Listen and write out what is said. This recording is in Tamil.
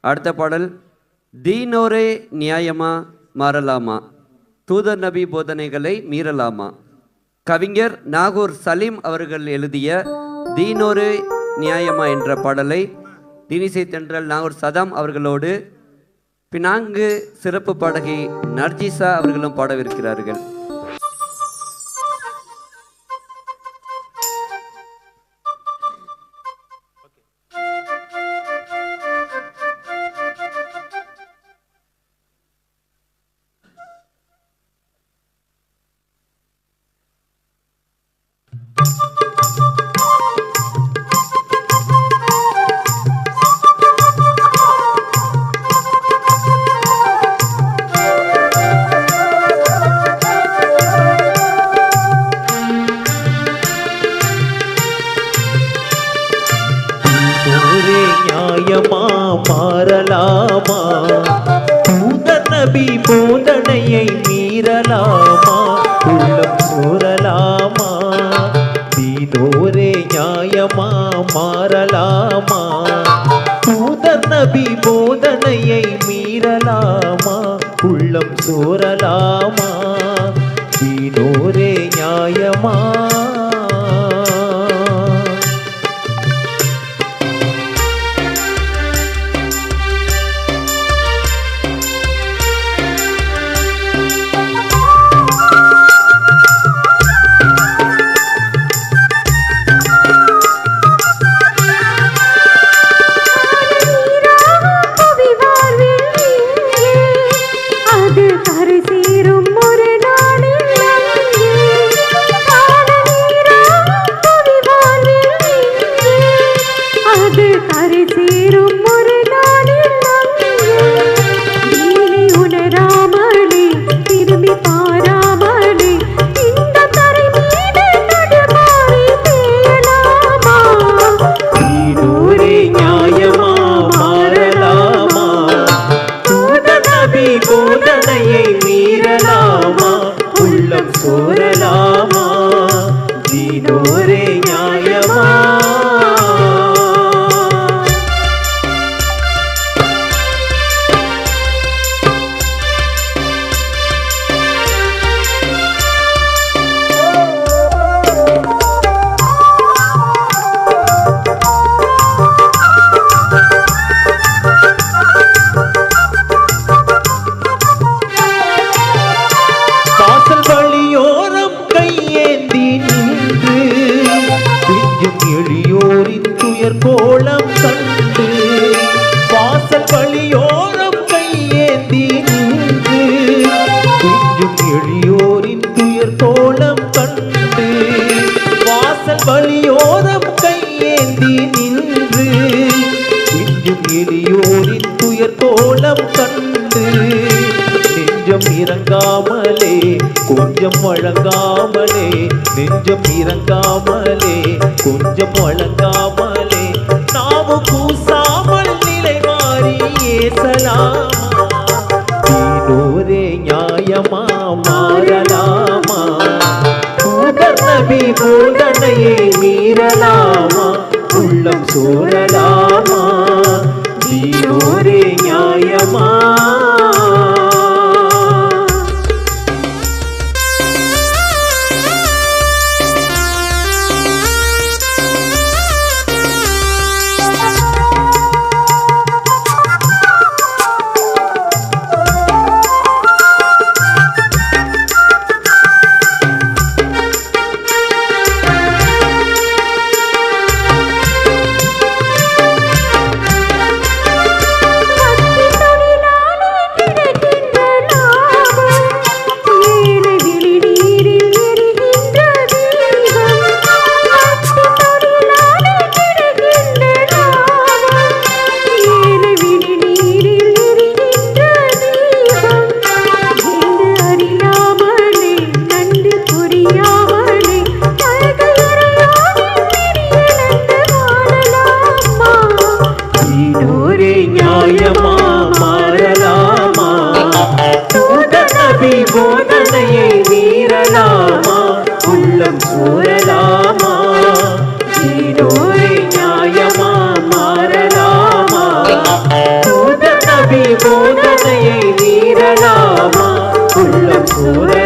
அடுத்த பாடல் தீனோரே நியாயமா மாறலாமா, தூதர் நபி போதனைகளை மீறலாமா. கவிஞர் நாகூர் சலீம் அவர்கள் எழுதிய தீனோரே நியாயமா என்ற பாடலை தினிசை தென்றல் நாகூர் சதாம் அவர்களோடு பினாங்கு சிறப்பு பாடகி நர்ஜிசா அவர்களும் பாடவிருக்கிறார்கள். மாறலாமா, தூதர் நபி போதனையை மீறலாமா, உள்ளம் சூறலாமா. தீனோரே நியாயமா மாறலாமா, தூதர் நபி போதனையை மீறலாமா, உள்ளம் சூறலாமா. தீனோரே நியாயமா. போதனையை மீறலாமா, உள்ளம் சோரலாமா. தீனோரே நியாயமா. வழியோரம் கையேந்தி நின்று பிஞ்சும் எளியோரின் துயர் கோலம் கண்டு, வாசல் வழியோரம் கையேந்தி நின்று பிஞ்சும் எளியோரின் துயர் கோலம் கண்டு, வாசல் வழியோரம் கையேந்தி நின்று பிஞ்சும் எளியோரின் துயர் கோலம் கண்டு, நெஞ்சம் இறங்காமலே கொஞ்சம் வழங்காமலே, நெஞ்சம் இறங்காமலே கொஞ்சம் வழங்காமலே, நாம கூசாமல் நிலை மாறி ஏசலாமா. தீனோரே நியாயமா மாறலாமா, தூதர் நபி போதனையை மீறலாமா, உள்ளம் சோரலாமா. தீனோரே நியாயமா. போதனையை மீறலாமா, உள்ளம் சூறலாமா. தீனோரே நியாயமா மாறலாமா, சூரலாமா உள்ளம் சூரலாமா